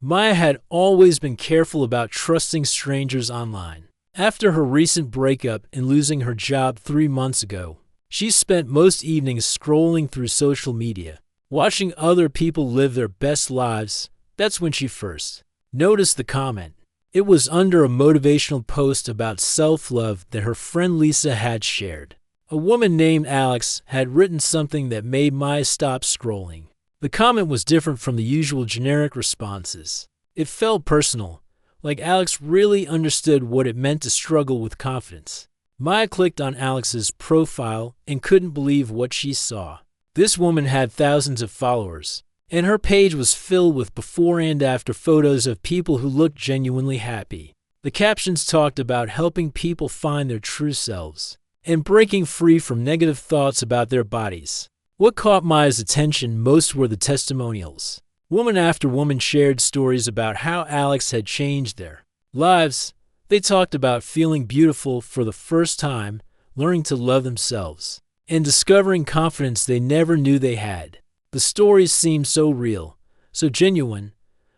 Maya had always been careful about trusting strangers online. After her recent breakup and losing her job 3 months ago, she spent most evenings scrolling through social media, watching other people live their best lives. That's when she first noticed the comment. It was under a motivational post about self-love that her friend Lisa had shared. A woman named Alex had written something that made Maya stop scrolling. The comment was different from the usual generic responses. It felt personal, like Alex really understood what it meant to struggle with confidence. Maya clicked on Alex's profile and couldn't believe what she saw. This woman had thousands of followers, and her page was filled with before and after photos of people who looked genuinely happy. The captions talked about helping people find their true selves and breaking free from negative thoughts about their bodies. What caught Maya's attention most were the testimonials. Woman after woman shared stories about how Alex had changed their lives. They talked about feeling beautiful for the first time, learning to love themselves, and discovering confidence they never knew they had. The stories seemed so real, so genuine.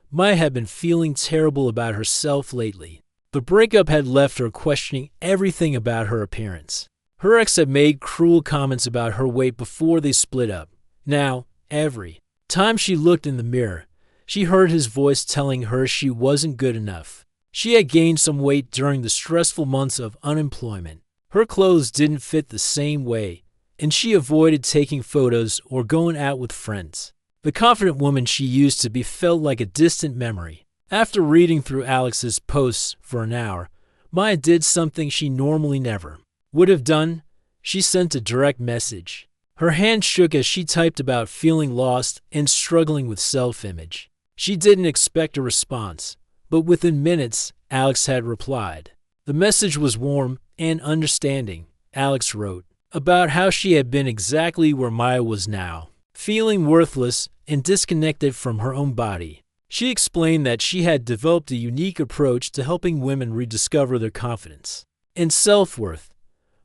Maya had been feeling terrible about herself lately. The breakup had left her questioning everything about her appearance. Her ex had made cruel comments about her weight before they split up. Now, every time she looked in the mirror, she heard his voice telling her she wasn't good enough. She had gained some weight during the stressful months of unemployment. Her clothes didn't fit the same way, and she avoided taking photos or going out with friends. The confident woman she used to be felt like a distant memory. After reading through Alex's posts for an hour, Maya did something she normally never would have done. She sent a direct message. Her hand shook as she typed about feeling lost and struggling with self-image. She didn't expect a response, but within minutes, Alex had replied. The message was warm and understanding. Alex wrote about how she had been exactly where Maya was now, feeling worthless and disconnected from her own body. She explained that she had developed a unique approach to helping women rediscover their confidence and self-worth.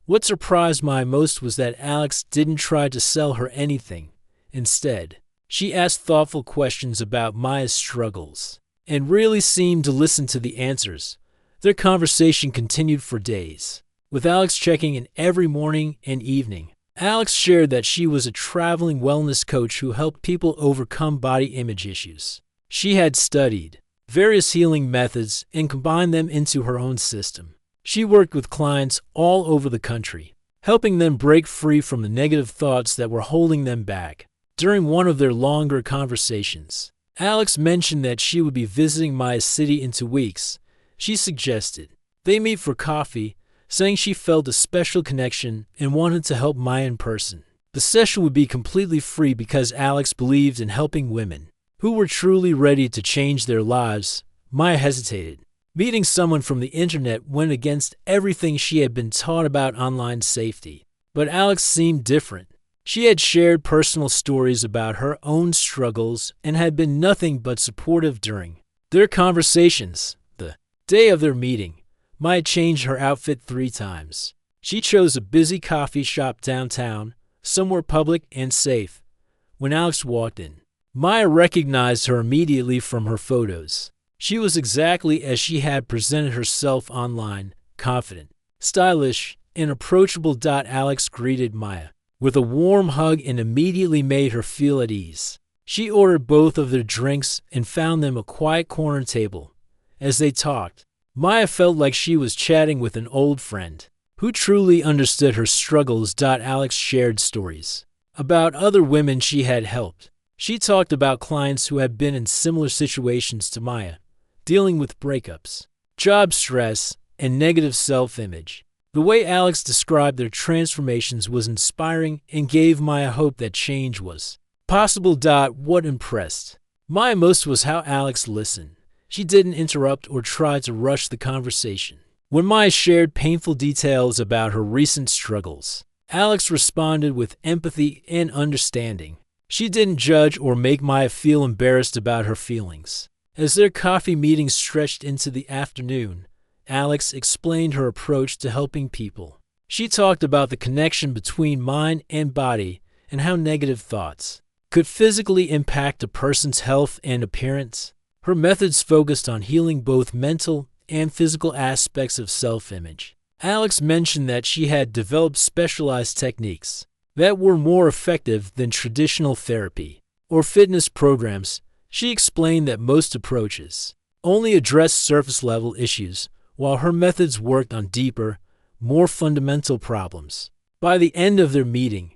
What surprised Maya most was that Alex didn't try to sell her anything. Instead, she asked thoughtful questions about Maya's struggles and really seemed to listen to the answers. Their conversation continued for days, with Alex checking in every morning and evening. Alex shared that she was a traveling wellness coach who helped people overcome body image issues. She had studied various healing methods and combined them into her own system. She worked with clients all over the country, helping them break free from the negative thoughts that were holding them back. During one of their longer conversations, Alex mentioned that she would be visiting Maya's city in 2 weeks. She suggested they meet for coffee, saying she felt a special connection and wanted to help Maya in person. The session would be completely free because Alex believed in helping women who were truly ready to change their lives. Maya hesitated. Meeting someone from the internet went against everything she had been taught about online safety. But Alex seemed different. She had shared personal stories about her own struggles and had been nothing but supportive during their conversations. The day of their meeting, Maya changed her outfit 3 times. She chose a busy coffee shop downtown, somewhere public and safe. When Alex walked in, Maya recognized her immediately from her photos. She was exactly as she had presented herself online, confident, stylish, and approachable. Alex greeted Maya with a warm hug and immediately made her feel at ease. She ordered both of their drinks and found them a quiet corner table. As they talked, Maya felt like she was chatting with an old friend who truly understood her struggles. Alex shared stories about other women she had helped. She talked about clients who had been in similar situations to Maya, dealing with breakups, job stress, and negative self-image. The way Alex described their transformations was inspiring and gave Maya hope that change was possible. What impressed Maya most was how Alex listened. She didn't interrupt or try to rush the conversation. When Maya shared painful details about her recent struggles, Alex responded with empathy and understanding. She didn't judge or make Maya feel embarrassed about her feelings. As their coffee meeting stretched into the afternoon, Alex explained her approach to helping people. She talked about the connection between mind and body and how negative thoughts could physically impact a person's health and appearance. Her methods focused on healing both mental and physical aspects of self-image. Alex mentioned that she had developed specialized techniques that were more effective than traditional therapy or fitness programs. She explained that most approaches only addressed surface-level issues, while her methods worked on deeper, more fundamental problems. By the end of their meeting,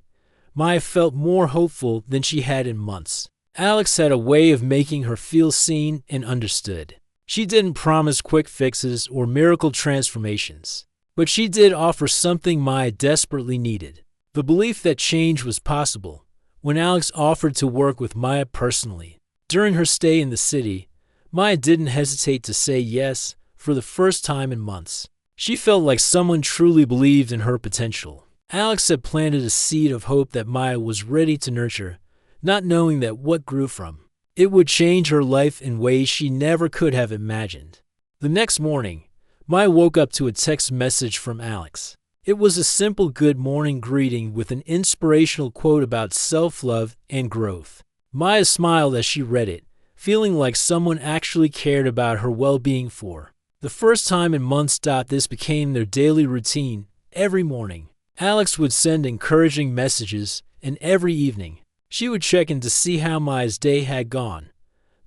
Maya felt more hopeful than she had in months. Alex had a way of making her feel seen and understood. She didn't promise quick fixes or miracle transformations, but she did offer something Maya desperately needed: the belief that change was possible. When Alex offered to work with Maya personally during her stay in the city, Maya didn't hesitate to say yes for the first time in months. She felt like someone truly believed in her potential. Alex had planted a seed of hope that Maya was ready to nurture, not knowing that what grew from it would change her life in ways she never could have imagined. The next morning, Maya woke up to a text message from Alex. It was a simple good morning greeting with an inspirational quote about self-love and growth. Maya smiled as she read it, feeling like someone actually cared about her well-being. For the first time in months, this became their daily routine. Every morning, Alex would send encouraging messages, and every evening, she would check in to see how Maya's day had gone.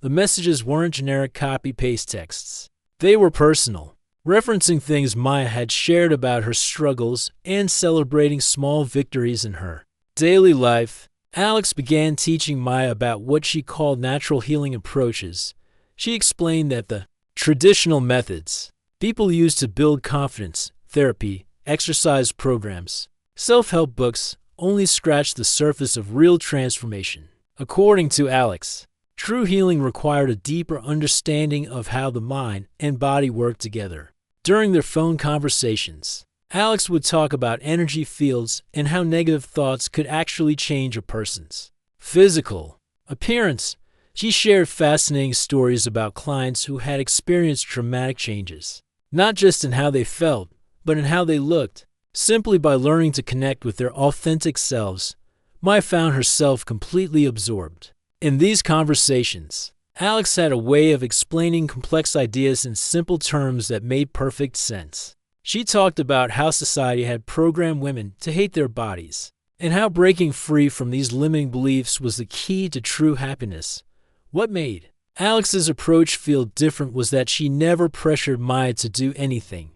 The messages weren't generic copy-paste texts. They were personal, referencing things Maya had shared about her struggles and celebrating small victories in her daily life. Alex began teaching Maya about what she called natural healing approaches. She explained that the traditional methods people use to build confidence, therapy, exercise programs, self-help books, only scratched the surface of real transformation. According to Alex, true healing required a deeper understanding of how the mind and body work together. During their phone conversations, Alex would talk about energy fields and how negative thoughts could actually change a person's physical appearance. She shared fascinating stories about clients who had experienced dramatic changes, not just in how they felt, but in how they looked. Simply by learning to connect with their authentic selves, Maya found herself completely absorbed. In these conversations, Alex had a way of explaining complex ideas in simple terms that made perfect sense. She talked about how society had programmed women to hate their bodies, and how breaking free from these limiting beliefs was the key to true happiness. What made Alex's approach feel different was that she never pressured Maya to do anything.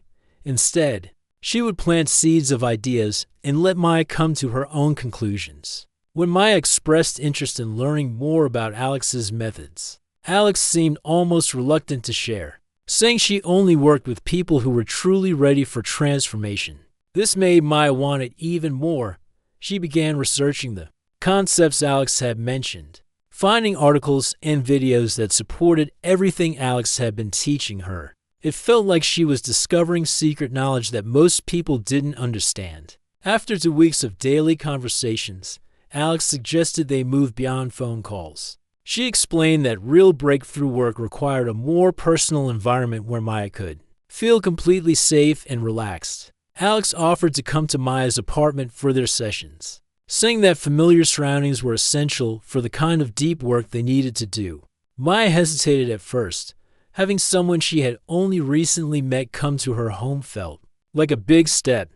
Instead, she would plant seeds of ideas and let Maya come to her own conclusions. When Maya expressed interest in learning more about Alex's methods, Alex seemed almost reluctant to share, saying she only worked with people who were truly ready for transformation. This made Maya want it even more. She began researching the concepts Alex had mentioned, finding articles and videos that supported everything Alex had been teaching her. It felt like she was discovering secret knowledge that most people didn't understand. After 2 weeks of daily conversations, Alex suggested they move beyond phone calls. She explained that real breakthrough work required a more personal environment where Maya could feel completely safe and relaxed. Alex offered to come to Maya's apartment for their sessions, saying that familiar surroundings were essential for the kind of deep work they needed to do. Maya hesitated at first. Having someone she had only recently met come to her home felt like a big step,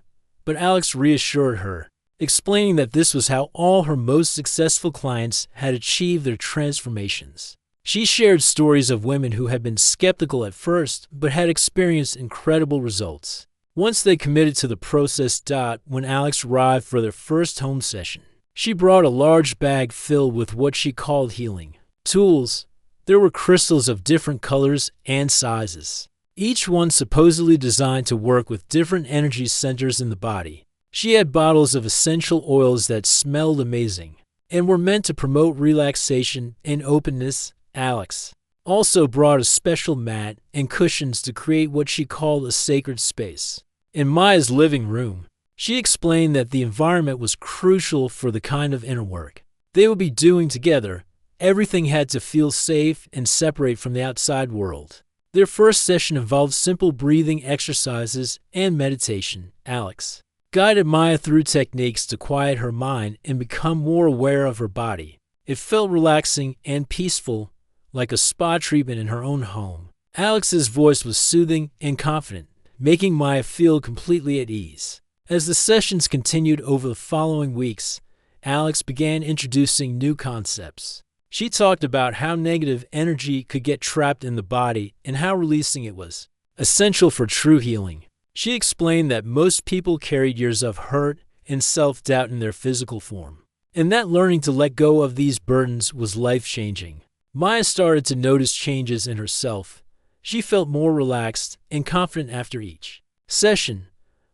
but Alex reassured her, explaining that this was how all her most successful clients had achieved their transformations. She shared stories of women who had been skeptical at first but had experienced incredible results once they committed to the process. When Alex arrived for their first home session, she brought a large bag filled with what she called healing tools. There were crystals of different colors and sizes, each one supposedly designed to work with different energy centers in the body. She had bottles of essential oils that smelled amazing and were meant to promote relaxation and openness. Alex also brought a special mat and cushions to create what she called a sacred space. In Maya's living room, she explained that the environment was crucial for the kind of inner work they would be doing together. Everything had to feel safe and separate from the outside world. Their first session involved simple breathing exercises and meditation. Alex guided Maya through techniques to quiet her mind and become more aware of her body. It felt relaxing and peaceful. like a spa treatment in her own home. Alex's voice was soothing and confident, making Maya feel completely at ease. As the sessions continued over the following weeks, Alex began introducing new concepts. She talked about how negative energy could get trapped in the body and how releasing it was essential for true healing. She explained that most people carried years of hurt and self-doubt in their physical form, and that learning to let go of these burdens was life-changing. Maya started to notice changes in herself. She felt more relaxed and confident after each session.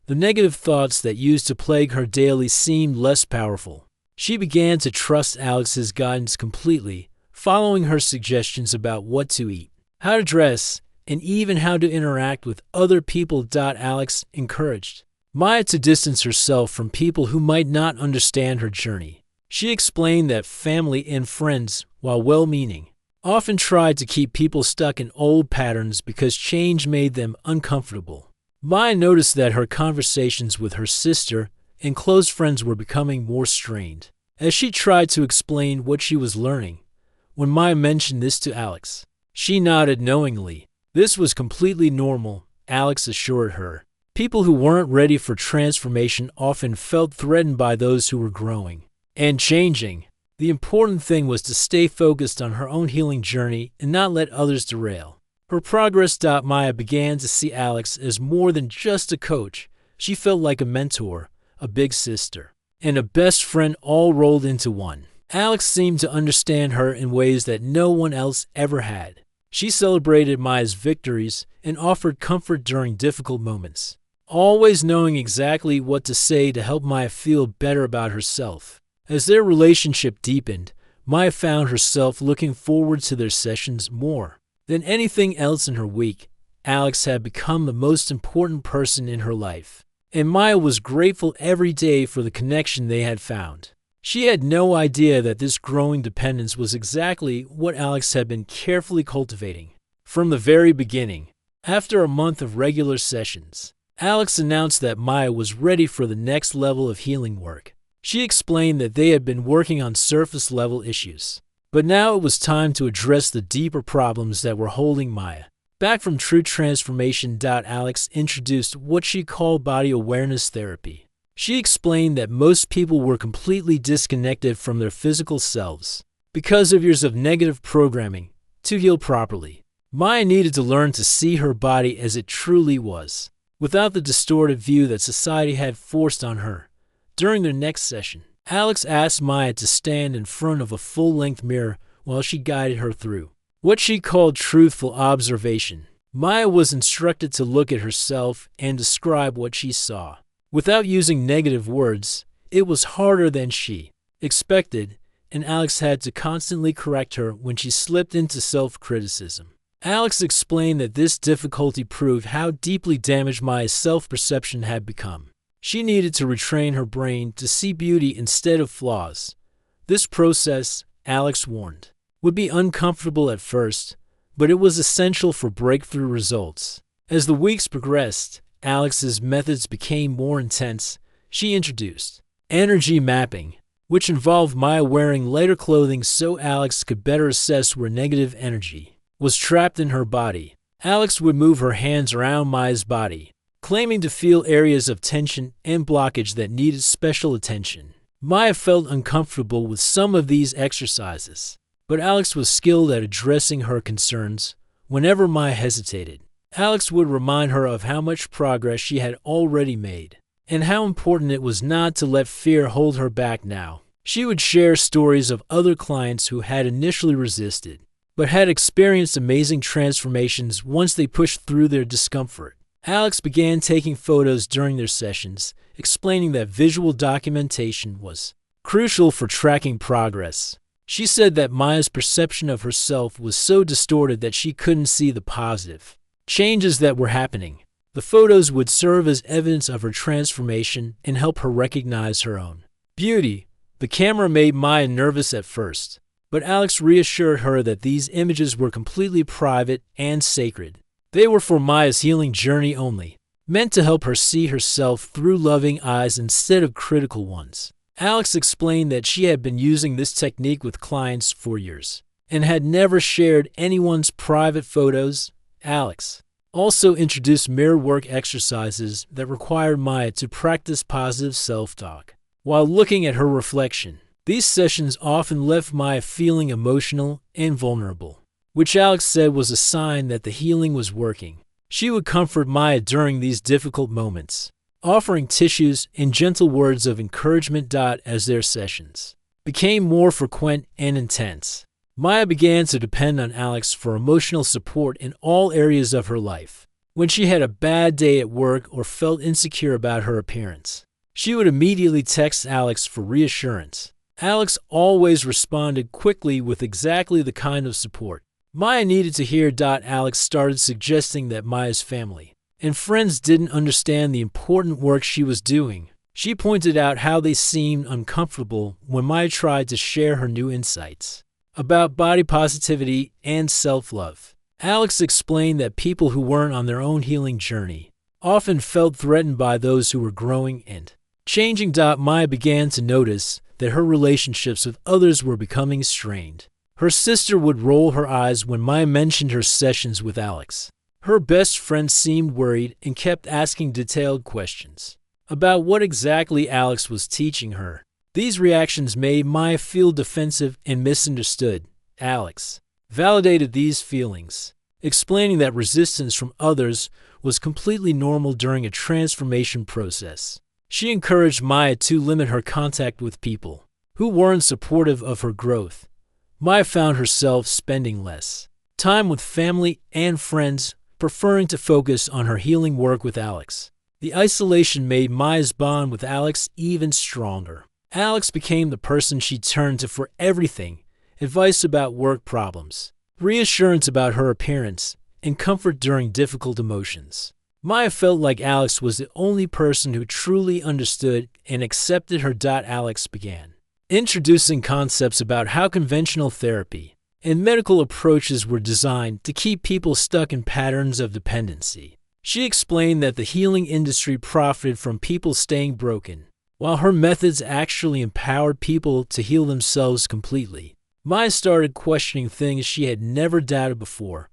The negative thoughts that used to plague her daily seemed less powerful. She began to trust Alex's guidance completely, following her suggestions about what to eat, how to dress, and even how to interact with other people. Alex encouraged Maya to distance herself from people who might not understand her journey. She explained that family and friends, while well-meaning, often tried to keep people stuck in old patterns because change made them uncomfortable. Maya noticed that her conversations with her sister and close friends were becoming more strained. As she tried to explain what she was learning, when Maya mentioned this to Alex, she nodded knowingly. This was completely normal, Alex assured her. People who weren't ready for transformation often felt threatened by those who were growing and changing. The important thing was to stay focused on her own healing journey and not let others derail her progress. Maya began to see Alex as more than just a coach. She felt like a mentor, a big sister, and a best friend all rolled into one. Alex seemed to understand her in ways that no one else ever had. She celebrated Maya's victories and offered comfort during difficult moments, always knowing exactly what to say to help Maya feel better about herself. As their relationship deepened, Maya found herself looking forward to their sessions more than anything else in her week. Alex had become the most important person in her life, and Maya was grateful every day for the connection they had found. She had no idea that this growing dependence was exactly what Alex had been carefully cultivating from the very beginning. After a month of regular sessions, Alex announced that Maya was ready for the next level of healing work. She explained that they had been working on surface-level issues, but now it was time to address the deeper problems that were holding Maya back from true transformation. Alex introduced what she called body awareness therapy. She explained that most people were completely disconnected from their physical selves because of years of negative programming. To heal properly, Maya needed to learn to see her body as it truly was, without the distorted view that society had forced on her. During their next session, Alex asked Maya to stand in front of a full-length mirror while she guided her through what she called truthful observation. Maya was instructed to look at herself and describe what she saw. Without using negative words, it was harder than she expected, and Alex had to constantly correct her when she slipped into self-criticism. Alex explained that this difficulty proved how deeply damaged Maya's self-perception had become. She needed to retrain her brain to see beauty instead of flaws. This process, Alex warned, would be uncomfortable at first, but it was essential for breakthrough results. As the weeks progressed, Alex's methods became more intense. She introduced energy mapping, which involved Maya wearing lighter clothing so Alex could better assess where negative energy was trapped in her body. Alex would move her hands around Maya's body, claiming to feel areas of tension and blockage that needed special attention. Maya felt uncomfortable with some of these exercises, but Alex was skilled at addressing her concerns. Whenever Maya hesitated, Alex would remind her of how much progress she had already made, and how important it was not to let fear hold her back now. She would share stories of other clients who had initially resisted, but had experienced amazing transformations once they pushed through their discomfort. Alex began taking photos during their sessions, explaining that visual documentation was crucial for tracking progress. She said that Maya's perception of herself was so distorted that she couldn't see the positive changes that were happening. The photos would serve as evidence of her transformation and help her recognize her own beauty. The camera made Maya nervous at first, but Alex reassured her that these images were completely private and sacred. They were for Maya's healing journey only, meant to help her see herself through loving eyes instead of critical ones. Alex explained that she had been using this technique with clients for years, and had never shared anyone's private photos. Alex also introduced mirror work exercises that required Maya to practice positive self-talk while looking at her reflection. These sessions often left Maya feeling emotional and vulnerable, which Alex said was a sign that the healing was working. She would comfort Maya during these difficult moments, offering tissues and gentle words of encouragement. As their sessions became more frequent and intense, Maya began to depend on Alex for emotional support in all areas of her life. When she had a bad day at work or felt insecure about her appearance, she would immediately text Alex for reassurance. Alex always responded quickly with exactly the kind of support Maya needed to hear. Alex started suggesting that Maya's family and friends didn't understand the important work she was doing. She pointed out how they seemed uncomfortable when Maya tried to share her new insights about body positivity and self-love. Alex explained that people who weren't on their own healing journey often felt threatened by those who were growing and changing. Maya began to notice that her relationships with others were becoming strained. Her sister would roll her eyes when Maya mentioned her sessions with Alex. Her best friend seemed worried and kept asking detailed questions about what exactly Alex was teaching her. These reactions made Maya feel defensive and misunderstood. Alex validated these feelings, explaining that resistance from others was completely normal during a transformation process. She encouraged Maya to limit her contact with people who weren't supportive of her growth. Maya found herself spending less time with family and friends, preferring to focus on her healing work with Alex. The isolation made Maya's bond with Alex even stronger. Alex became the person she turned to for everything: advice about work problems, reassurance about her appearance, and comfort during difficult emotions. Maya felt like Alex was the only person who truly understood and accepted her. Alex began introducing concepts about how conventional therapy and medical approaches were designed to keep people stuck in patterns of dependency. She explained that the healing industry profited from people staying broken, while her methods actually empowered people to heal themselves completely. Maya started questioning things she had never doubted before.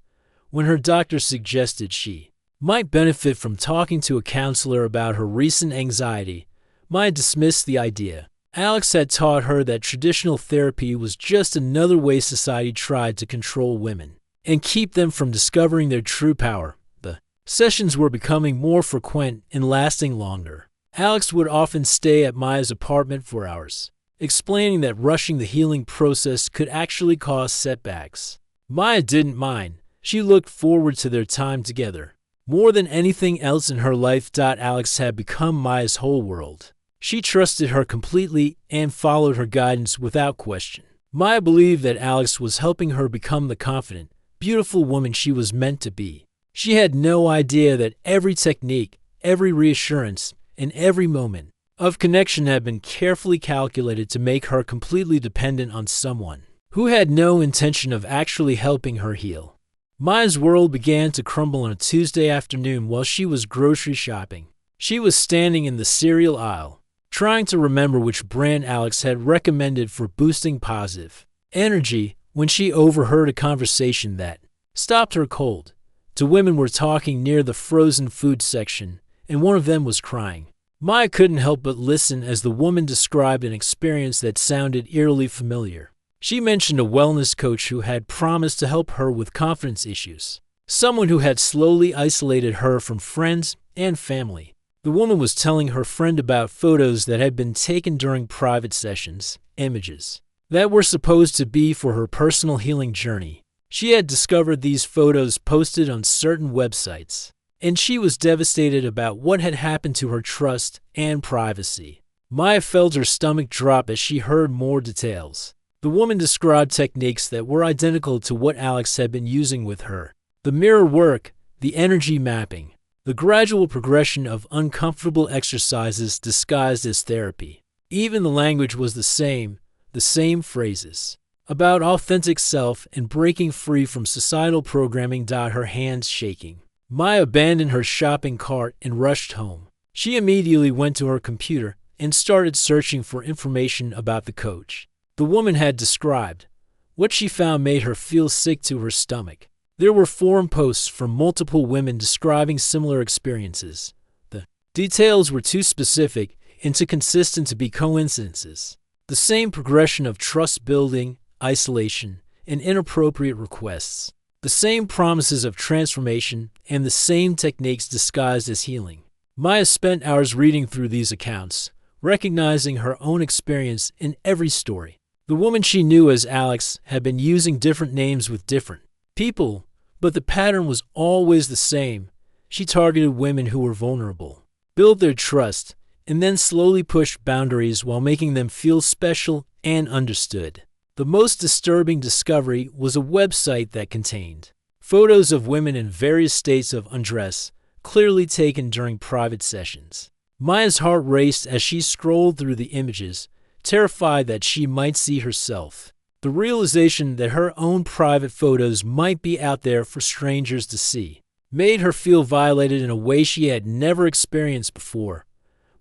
When her doctor suggested she might benefit from talking to a counselor about her recent anxiety, Maya dismissed the idea. Alex had taught her that traditional therapy was just another way society tried to control women and keep them from discovering their true power. The sessions were becoming more frequent and lasting longer. Alex would often stay at Maya's apartment for hours, explaining that rushing the healing process could actually cause setbacks. Maya didn't mind. She looked forward to their time together. More than anything else in her life, Alex had become Maya's whole world. She trusted her completely and followed her guidance without question. Maya believed that Alex was helping her become the confident, beautiful woman she was meant to be. She had no idea that every technique, every reassurance, and every moment of connection had been carefully calculated to make her completely dependent on someone who had no intention of actually helping her heal. Maya's world began to crumble on a Tuesday afternoon while she was grocery shopping. She was standing in the cereal aisle, trying to remember which brand Alex had recommended for boosting positive energy, when she overheard a conversation that stopped her cold. Two women were talking near the frozen food section, and one of them was crying. Maya couldn't help but listen as the woman described an experience that sounded eerily familiar. She mentioned a wellness coach who had promised to help her with confidence issues, someone who had slowly isolated her from friends and family. The woman was telling her friend about photos that had been taken during private sessions, images that were supposed to be for her personal healing journey. She had discovered these photos posted on certain websites, and she was devastated about what had happened to her trust and privacy. Maya felt her stomach drop as she heard more details. The woman described techniques that were identical to what Alex had been using with her: the mirror work, the energy mapping, the gradual progression of uncomfortable exercises disguised as therapy. Even the language was the same phrases about authentic self and breaking free from societal programming. Her hands shaking, Maya abandoned her shopping cart and rushed home. She immediately went to her computer and started searching for information about the coach the woman had described. What she found made her feel sick to her stomach. There were forum posts from multiple women describing similar experiences. The details were too specific and too consistent to be coincidences. The same progression of trust building, isolation, and inappropriate requests. The same promises of transformation and the same techniques disguised as healing. Maya spent hours reading through these accounts, recognizing her own experience in every story. The woman she knew as Alex had been using different names with different people, but the pattern was always the same. She targeted women who were vulnerable, built their trust, and then slowly pushed boundaries while making them feel special and understood. The most disturbing discovery was a website that contained photos of women in various states of undress, clearly taken during private sessions. Maya's heart raced as she scrolled through the images, terrified that she might see herself. The realization that her own private photos might be out there for strangers to see made her feel violated in a way she had never experienced before.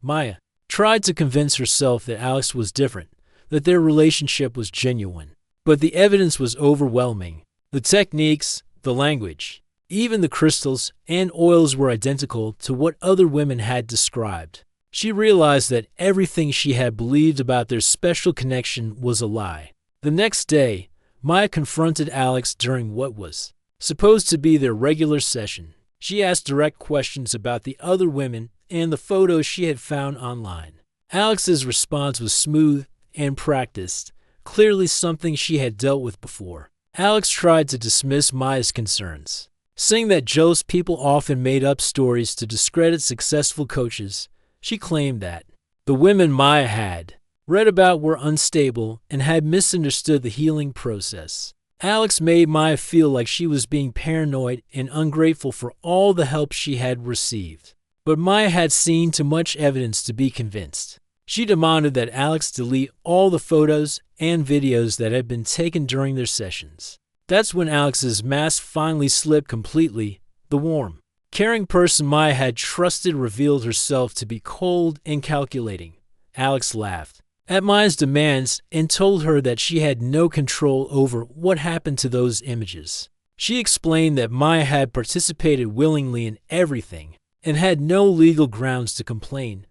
Maya tried to convince herself that Alex was different, that their relationship was genuine. But the evidence was overwhelming. The techniques, the language, even the crystals and oils were identical to what other women had described. She realized that everything she had believed about their special connection was a lie. The next day, Maya confronted Alex during what was supposed to be their regular session. She asked direct questions about the other women and the photos she had found online. Alex's response was smooth and practiced, clearly something she had dealt with before. Alex tried to dismiss Maya's concerns, saying that jealous people often made up stories to discredit successful coaches. She claimed that the women Maya had read about were unstable and had misunderstood the healing process. Alex made Maya feel like she was being paranoid and ungrateful for all the help she had received. But Maya had seen too much evidence to be convinced. She demanded that Alex delete all the photos and videos that had been taken during their sessions. That's when Alex's mask finally slipped completely. The warm, caring person Maya had trusted revealed herself to be cold and calculating. Alex laughed at Maya's demands and told her that she had no control over what happened to those images. She explained that Maya had participated willingly in everything and had no legal grounds to complain.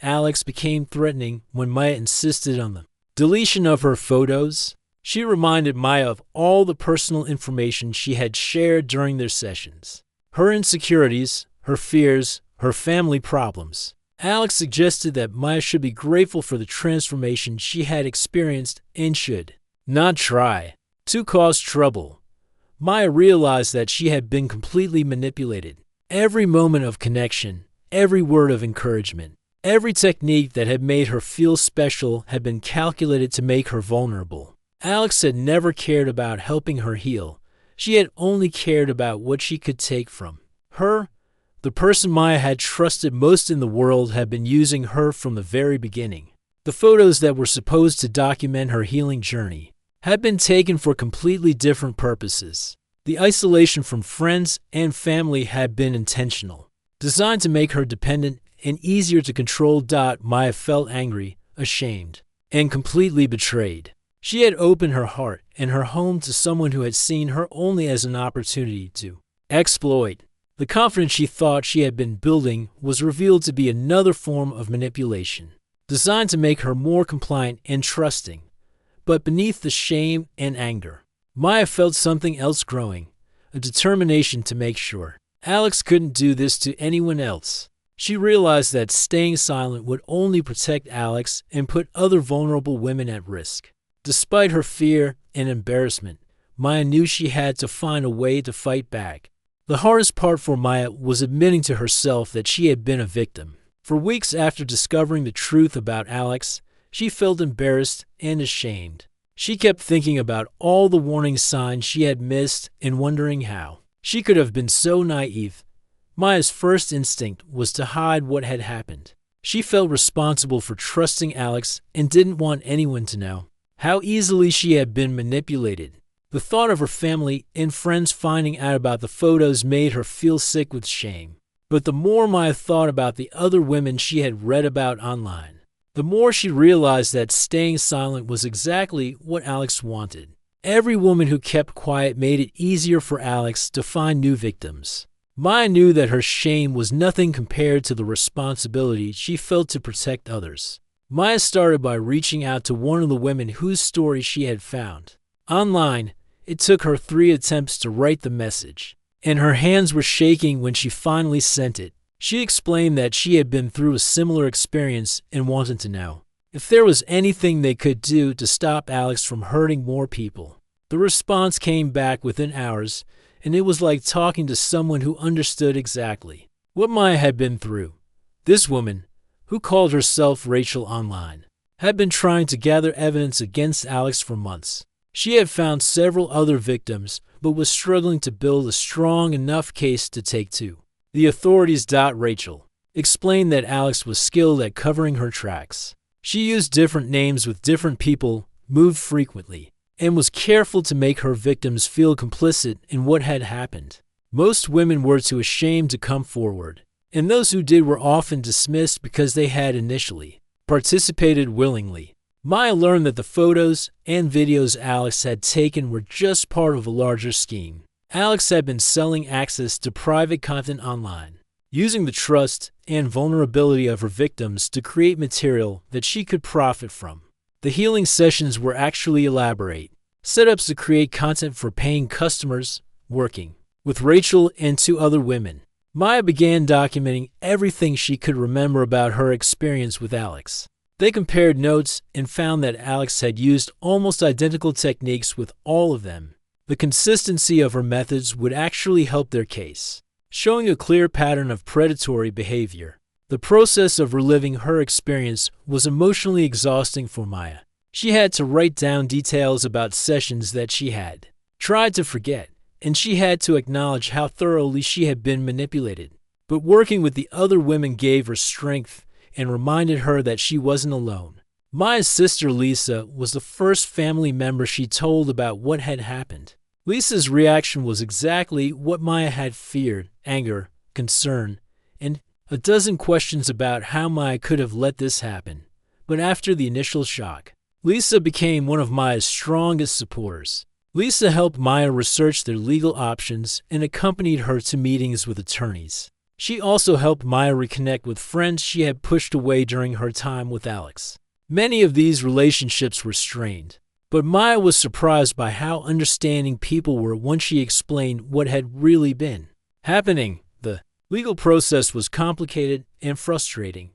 Alex became threatening when Maya insisted on the deletion of her photos. She reminded Maya of all the personal information she had shared during their sessions. Her insecurities, her fears, her family problems. Alex suggested that Maya should be grateful for the transformation she had experienced and should not try to cause trouble. Maya realized that she had been completely manipulated. Every moment of connection, every word of encouragement, every technique that had made her feel special had been calculated to make her vulnerable. Alex had never cared about helping her heal. She had only cared about what she could take from her. The person Maya had trusted most in the world had been using her from the very beginning. The photos that were supposed to document her healing journey had been taken for completely different purposes. The isolation from friends and family had been intentional, designed to make her dependent and easier to control. Maya felt angry, ashamed, and completely betrayed. She had opened her heart and her home to someone who had seen her only as an opportunity to exploit. The confidence she thought she had been building was revealed to be another form of manipulation, designed to make her more compliant and trusting. But beneath the shame and anger, Maya felt something else growing, a determination to make sure Alex couldn't do this to anyone else. She realized that staying silent would only protect Alex and put other vulnerable women at risk. Despite her fear and embarrassment, Maya knew she had to find a way to fight back. The hardest part for Maya was admitting to herself that she had been a victim. For weeks after discovering the truth about Alex, she felt embarrassed and ashamed. She kept thinking about all the warning signs she had missed and wondering how she could have been so naive. Maya's first instinct was to hide what had happened. She felt responsible for trusting Alex and didn't want anyone to know how easily she had been manipulated. The thought of her family and friends finding out about the photos made her feel sick with shame. But the more Maya thought about the other women she had read about online, the more she realized that staying silent was exactly what Alex wanted. Every woman who kept quiet made it easier for Alex to find new victims. Maya knew that her shame was nothing compared to the responsibility she felt to protect others. Maya started by reaching out to one of the women whose story she had found. Online, it took her 3 attempts to write the message, and her hands were shaking when she finally sent it. She explained that she had been through a similar experience and wanted to know if there was anything they could do to stop Alex from hurting more people. The response came back within hours, and it was like talking to someone who understood exactly what Maya had been through. This woman, who called herself Rachel online, had been trying to gather evidence against Alex for months. She had found several other victims, but was struggling to build a strong enough case to take to the authorities. Rachel explained that Alex was skilled at covering her tracks. She used different names with different people, moved frequently, and was careful to make her victims feel complicit in what had happened. Most women were too ashamed to come forward, and those who did were often dismissed because they had initially participated willingly. Maya learned that the photos and videos Alex had taken were just part of a larger scheme. Alex had been selling access to private content online, using the trust and vulnerability of her victims to create material that she could profit from. The healing sessions were actually elaborate setups to create content for paying customers. Working with Rachel and 2 other women, Maya began documenting everything she could remember about her experience with Alex. They compared notes and found that Alex had used almost identical techniques with all of them. The consistency of her methods would actually help their case, showing a clear pattern of predatory behavior. The process of reliving her experience was emotionally exhausting for Maya. She had to write down details about sessions that she had tried to forget, and she had to acknowledge how thoroughly she had been manipulated. But working with the other women gave her strength and reminded her that she wasn't alone. Maya's sister Lisa was the first family member she told about what had happened. Lisa's reaction was exactly what Maya had feared: anger, concern, and a dozen questions about how Maya could have let this happen. But after the initial shock, Lisa became one of Maya's strongest supporters. Lisa helped Maya research their legal options and accompanied her to meetings with attorneys. She also helped Maya reconnect with friends she had pushed away during her time with Alex. Many of these relationships were strained, but Maya was surprised by how understanding people were once she explained what had really been happening. The legal process was complicated and frustrating.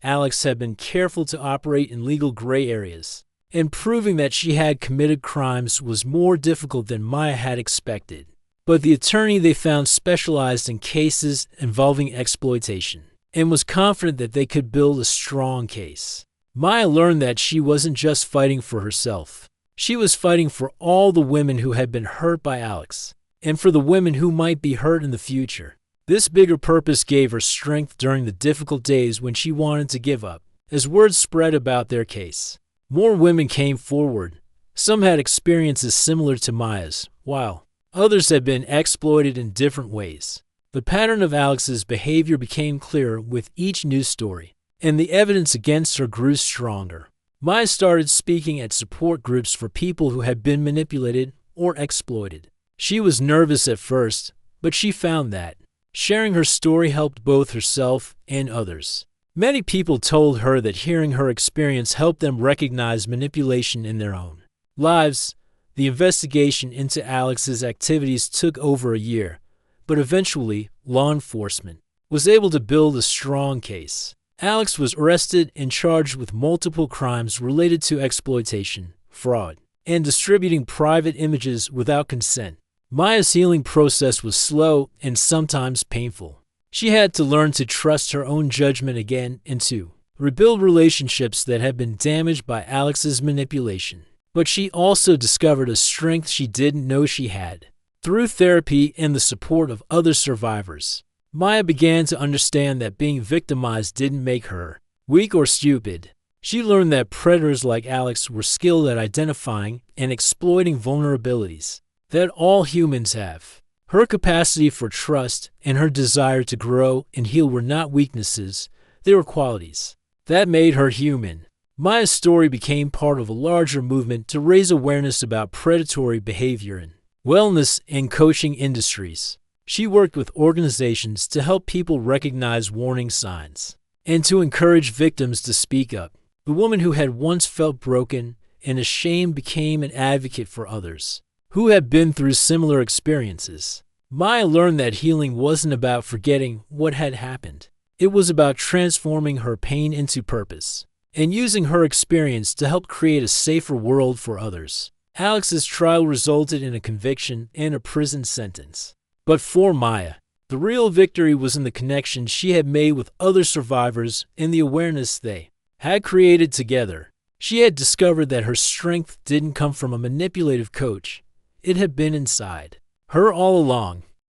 Alex had been careful to operate in legal gray areas, and proving that she had committed crimes was more difficult than Maya had expected. But the attorney they found specialized in cases involving exploitation and was confident that they could build a strong case. Maya learned that she wasn't just fighting for herself. She was fighting for all the women who had been hurt by Alex, and for the women who might be hurt in the future. This bigger purpose gave her strength during the difficult days when she wanted to give up. As word spread about their case, more women came forward. Some had experiences similar to Maya's, while others had been exploited in different ways. The pattern of Alex's behavior became clearer with each new story, and the evidence against her grew stronger. Maya started speaking at support groups for people who had been manipulated or exploited. She was nervous at first, but she found that sharing her story helped both herself and others. Many people told her that hearing her experience helped them recognize manipulation in their own lives. The investigation into Alex's activities took over a year, but eventually, law enforcement was able to build a strong case. Alex was arrested and charged with multiple crimes related to exploitation, fraud, and distributing private images without consent. Maya's healing process was slow and sometimes painful. She had to learn to trust her own judgment again and to rebuild relationships that had been damaged by Alex's manipulation. But she also discovered a strength she didn't know she had. Through therapy and the support of other survivors, Maya began to understand that being victimized didn't make her weak or stupid. She learned that predators like Alex were skilled at identifying and exploiting vulnerabilities that all humans have. Her capacity for trust and her desire to grow and heal were not weaknesses, they were qualities that made her human. Maya's story became part of a larger movement to raise awareness about predatory behavior in wellness and coaching industries. She worked with organizations to help people recognize warning signs and to encourage victims to speak up. The woman who had once felt broken and ashamed became an advocate for others who had been through similar experiences. Maya learned that healing wasn't about forgetting what had happened. It was about transforming her pain into purpose and using her experience to help create a safer world for others. Alex's trial resulted in a conviction and a prison sentence. But for Maya, the real victory was in the connection she had made with other survivors and the awareness they had created together. She had discovered that her strength didn't come from a manipulative coach. It had been inside her all along.